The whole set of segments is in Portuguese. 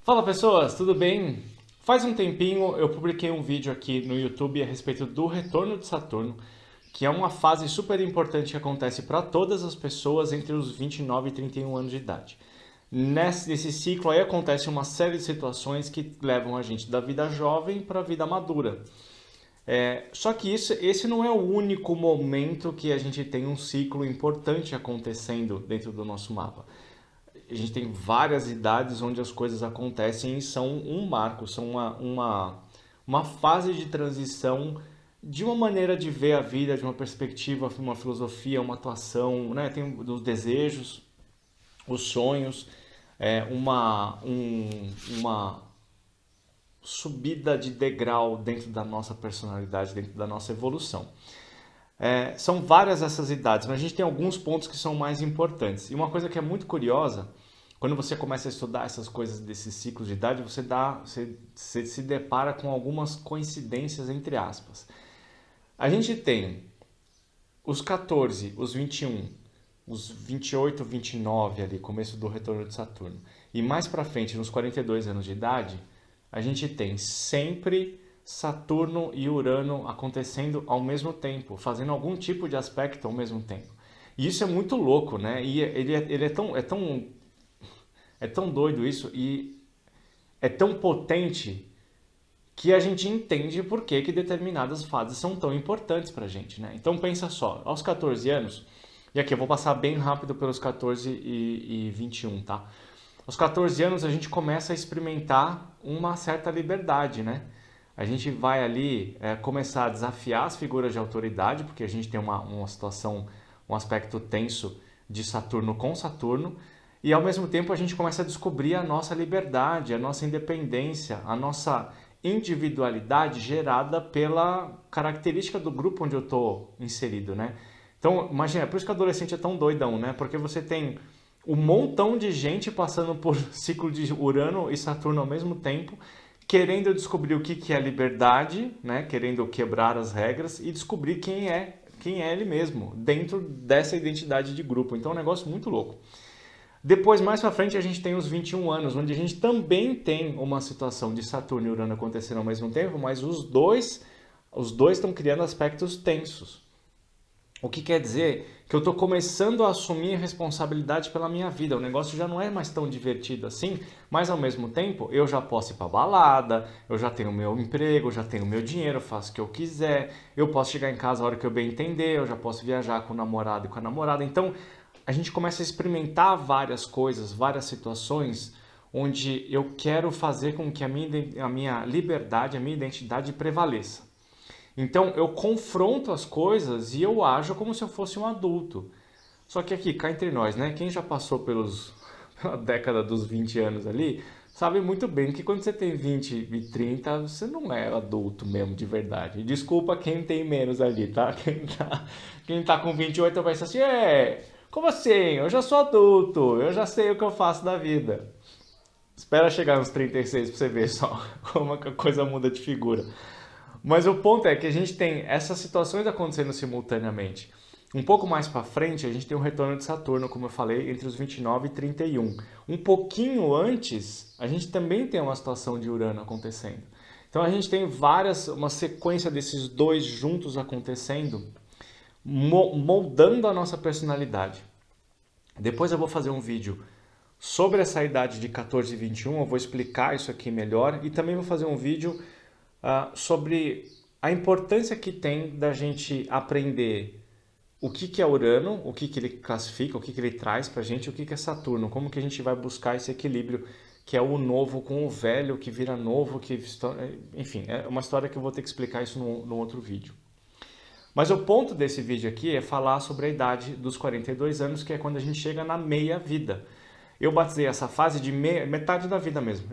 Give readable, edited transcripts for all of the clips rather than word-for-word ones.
Fala pessoas, tudo bem? Faz um tempinho eu publiquei um vídeo aqui no YouTube a respeito do retorno de Saturno, que é uma fase super importante que acontece para todas as pessoas entre os 29 e 31 anos de idade. Nesse ciclo aí acontece uma série de situações que levam a gente da vida jovem para a vida madura. Só que esse não é o único momento que a gente tem um ciclo importante acontecendo dentro do nosso mapa. A gente tem várias idades onde as coisas acontecem e são um marco, são uma fase de transição de uma maneira de ver a vida, de uma perspectiva, uma filosofia, uma atuação, né? Tem os desejos, os sonhos, uma subida de degrau dentro da nossa personalidade, dentro da nossa evolução. São várias essas idades, mas a gente tem alguns pontos que são mais importantes. E uma coisa que é muito curiosa, quando você começa a estudar essas coisas desses ciclos de idade, você se depara com algumas coincidências entre aspas. A gente tem os 14, os 21, os 28, 29 ali, começo do retorno de Saturno. E mais para frente, nos 42 anos de idade, a gente tem sempre Saturno e Urano acontecendo ao mesmo tempo, fazendo algum tipo de aspecto ao mesmo tempo. E isso é muito louco, né? E ele é tão doido isso e é tão potente que a gente entende por que determinadas fases são tão importantes pra gente, né? Então pensa só, aos 14 anos, e aqui eu vou passar bem rápido pelos 14 e 21, tá? Aos 14 anos a gente começa a experimentar uma certa liberdade, né? A gente vai ali começar a desafiar as figuras de autoridade, porque a gente tem uma situação, um aspecto tenso de Saturno com Saturno, e ao mesmo tempo a gente começa a descobrir a nossa liberdade, a nossa independência, a nossa individualidade gerada pela característica do grupo onde eu estou inserido, né? Então, imagina, por isso que o adolescente é tão doidão, né? Porque você tem um montão de gente passando por ciclo de Urano e Saturno ao mesmo tempo, querendo descobrir o que é liberdade, né? Querendo quebrar as regras e descobrir quem é ele mesmo, dentro dessa identidade de grupo. Então é um negócio muito louco. Depois, mais pra frente, a gente tem os 21 anos, onde a gente também tem uma situação de Saturno e Urano acontecendo ao mesmo tempo, mas os dois estão criando aspectos tensos. O que quer dizer que eu estou começando a assumir responsabilidade pela minha vida. O negócio já não é mais tão divertido assim, mas ao mesmo tempo eu já posso ir para balada, eu já tenho meu emprego, eu já tenho meu dinheiro, eu faço o que eu quiser, eu posso chegar em casa a hora que eu bem entender, eu já posso viajar com o namorado e com a namorada. Então a gente começa a experimentar várias coisas, várias situações onde eu quero fazer com que a minha liberdade, a minha identidade prevaleça. Então eu confronto as coisas e eu ajo como se eu fosse um adulto. Só que aqui, cá entre nós, né? Quem já passou pela década dos 20 anos ali, sabe muito bem que quando você tem 20 e 30, você não é adulto mesmo, de verdade. Desculpa quem tem menos ali, tá? Quem tá com 28 vai pensar assim, como assim? Eu já sou adulto, eu já sei o que eu faço da vida. Espera chegar nos 36 pra você ver só como a coisa muda de figura. Mas o ponto é que a gente tem essas situações acontecendo simultaneamente. Um pouco mais para frente, a gente tem o retorno de Saturno, como eu falei, entre os 29 e 31. Um pouquinho antes, a gente também tem uma situação de Urano acontecendo. Então a gente tem uma sequência desses dois juntos acontecendo, moldando a nossa personalidade. Depois eu vou fazer um vídeo sobre essa idade de 14 e 21, eu vou explicar isso aqui melhor e também vou fazer um vídeo sobre a importância que tem da gente aprender o que é Urano, o que ele classifica, o que ele traz para a gente, o que é Saturno, como que a gente vai buscar esse equilíbrio que é o novo com o velho, que vira novo, enfim, é uma história que eu vou ter que explicar isso no outro vídeo. Mas o ponto desse vídeo aqui é falar sobre a idade dos 42 anos, que é quando a gente chega na meia-vida. Eu batizei essa fase de metade da vida mesmo,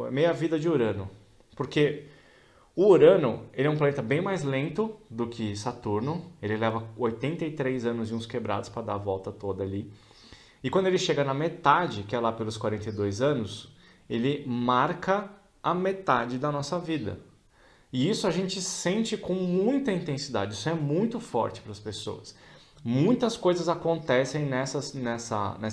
meia-vida de Urano. Porque o Urano, ele é um planeta bem mais lento do que Saturno. Ele leva 83 anos e uns quebrados para dar a volta toda ali. E quando ele chega na metade, que é lá pelos 42 anos, ele marca a metade da nossa vida. E isso a gente sente com muita intensidade, isso é muito forte para as pessoas. Muitas coisas acontecem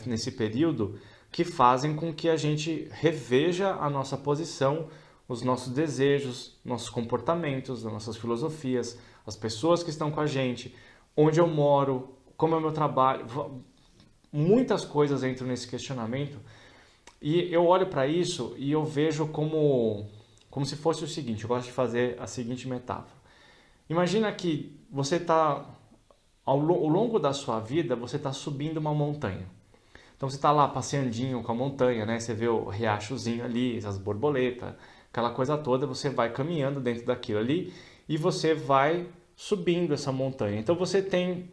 nesse período que fazem com que a gente reveja a nossa posição, os nossos desejos, nossos comportamentos, as nossas filosofias, as pessoas que estão com a gente, onde eu moro, como é o meu trabalho. Muitas coisas entram nesse questionamento e eu olho para isso e eu vejo como se fosse o seguinte, eu gosto de fazer a seguinte metáfora. Imagina que você está, ao longo da sua vida, você está subindo uma montanha. Então você está lá passeandinho com a montanha, né? Você vê o riachozinho ali, as borboletas, aquela coisa toda, você vai caminhando dentro daquilo ali e você vai subindo essa montanha. Então você tem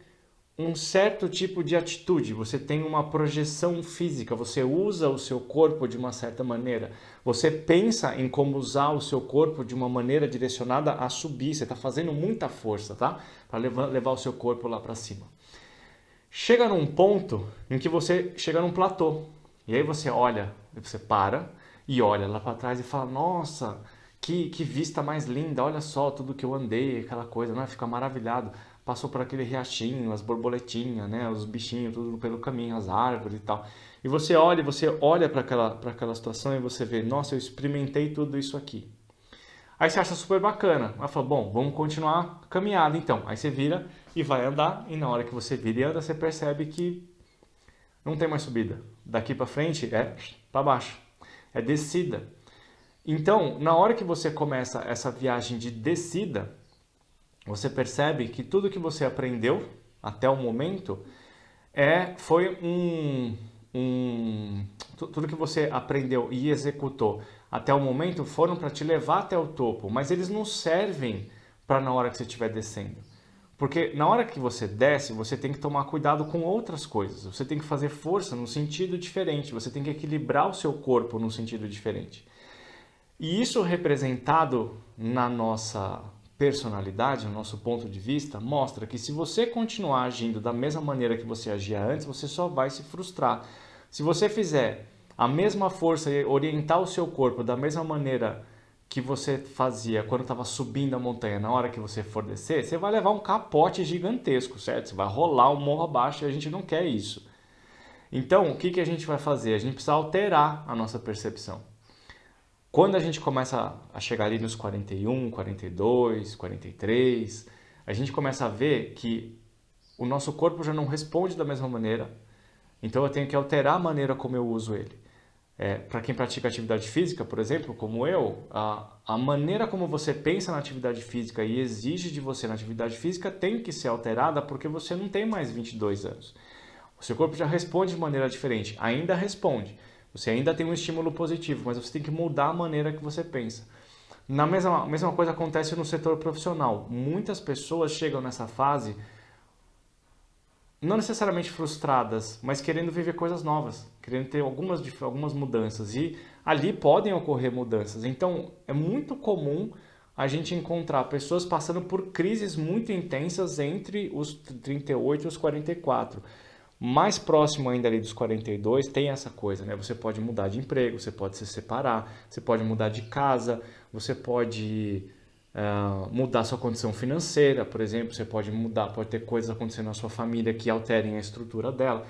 um certo tipo de atitude, você tem uma projeção física, você usa o seu corpo de uma certa maneira, você pensa em como usar o seu corpo de uma maneira direcionada a subir, você está fazendo muita força, tá? Para levar o seu corpo lá para cima. Chega num ponto em que você chega num platô, e aí você olha, você para e olha lá para trás e fala, nossa, que vista mais linda, olha só tudo que eu andei, aquela coisa, né? Fica maravilhado. Passou por aquele riachinho, as borboletinhas, né? Os bichinhos, tudo pelo caminho, as árvores e tal. E você olha para aquela situação e você vê, nossa, eu experimentei tudo isso aqui. Aí você acha super bacana. Aí fala, bom, vamos continuar a caminhada então. Aí você vira e vai andar, e na hora que você vira e anda, você percebe que não tem mais subida. Daqui para frente é para baixo, é descida. Então, na hora que você começa essa viagem de descida, você percebe que tudo que você aprendeu até o momento foi tudo que você aprendeu e executou até o momento foram para te levar até o topo, mas eles não servem para na hora que você estiver descendo. Porque na hora que você desce, você tem que tomar cuidado com outras coisas. Você tem que fazer força num sentido diferente, você tem que equilibrar o seu corpo num sentido diferente. E isso representado na nossa personalidade, no nosso ponto de vista, mostra que se você continuar agindo da mesma maneira que você agia antes, você só vai se frustrar. Se você fizer a mesma força e orientar o seu corpo da mesma maneira que você fazia quando estava subindo a montanha, na hora que você for descer, você vai levar um capote gigantesco, certo? Você vai rolar o morro abaixo e a gente não quer isso. Então, o que a gente vai fazer? A gente precisa alterar a nossa percepção. Quando a gente começa a chegar ali nos 41, 42, 43, a gente começa a ver que o nosso corpo já não responde da mesma maneira, então eu tenho que alterar a maneira como eu uso ele. Para quem pratica atividade física, por exemplo, como eu, a maneira como você pensa na atividade física e exige de você na atividade física tem que ser alterada porque você não tem mais 22 anos. O seu corpo já responde de maneira diferente, ainda responde. Você ainda tem um estímulo positivo, mas você tem que mudar a maneira que você pensa. A mesma coisa acontece no setor profissional. Muitas pessoas chegam nessa fase não necessariamente frustradas, mas querendo viver coisas novas, querendo ter algumas mudanças. E ali podem ocorrer mudanças. Então, é muito comum a gente encontrar pessoas passando por crises muito intensas entre os 38 e os 44. Mais próximo ainda ali dos 42 tem essa coisa, né? Você pode mudar de emprego, você pode se separar, você pode mudar de casa, você pode mudar sua condição financeira, por exemplo, você pode ter coisas acontecendo na sua família que alterem a estrutura dela.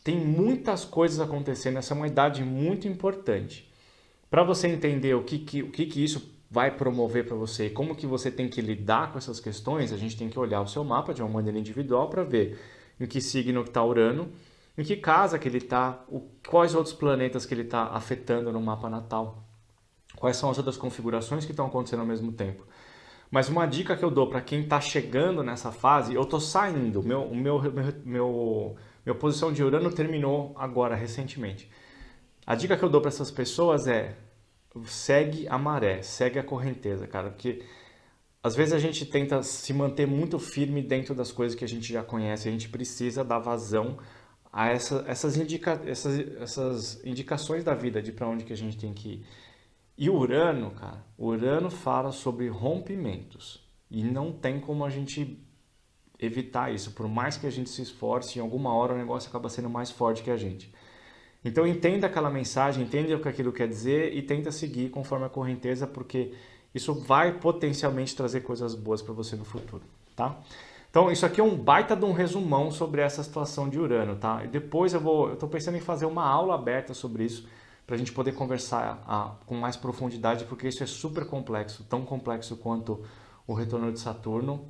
Tem muitas coisas acontecendo, essa é uma idade muito importante. Para você entender o que isso vai promover para você e como que você tem que lidar com essas questões, a gente tem que olhar o seu mapa de uma maneira individual para ver em que signo que está Urano, em que casa que ele está, quais outros planetas que ele está afetando no mapa natal, quais são as outras configurações que estão acontecendo ao mesmo tempo. Mas uma dica que eu dou para quem está chegando nessa fase, eu estou saindo, minha posição de Urano terminou agora, recentemente. A dica que eu dou para essas pessoas é segue a maré, segue a correnteza, cara, porque às vezes a gente tenta se manter muito firme dentro das coisas que a gente já conhece, a gente precisa dar vazão a essas indicações da vida de para onde que a gente tem que ir. E o Urano, cara, o Urano fala sobre rompimentos e não tem como a gente evitar isso, por mais que a gente se esforce, em alguma hora o negócio acaba sendo mais forte que a gente. Então entenda aquela mensagem, entenda o que aquilo quer dizer e tenta seguir conforme a correnteza, porque isso vai potencialmente trazer coisas boas para você no futuro, tá? Então, isso aqui é um baita de um resumão sobre essa situação de Urano, tá? E depois eu estou pensando em fazer uma aula aberta sobre isso, para a gente poder conversar com mais profundidade, porque isso é super complexo, tão complexo quanto o retorno de Saturno,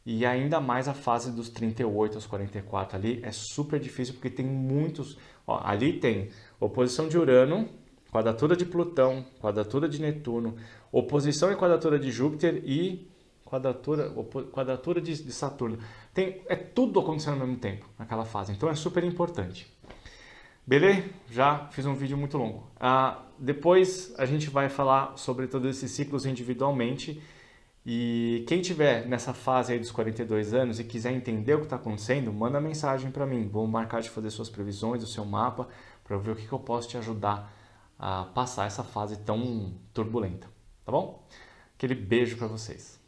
e ainda mais a fase dos 38 aos 44 ali é super difícil, porque tem muitos... Ó, ali tem oposição de Urano, quadratura de Plutão, quadratura de Netuno, oposição e quadratura de Júpiter e quadratura de Saturno. É tudo acontecendo ao mesmo tempo naquela fase, então é super importante. Beleza? Já fiz um vídeo muito longo. Depois a gente vai falar sobre todos esses ciclos individualmente. E quem tiver nessa fase aí dos 42 anos e quiser entender o que está acontecendo, manda mensagem para mim. Vou marcar de fazer suas previsões, o seu mapa, para eu ver o que eu posso te ajudar a passar essa fase tão turbulenta. Tá bom? Aquele beijo para vocês.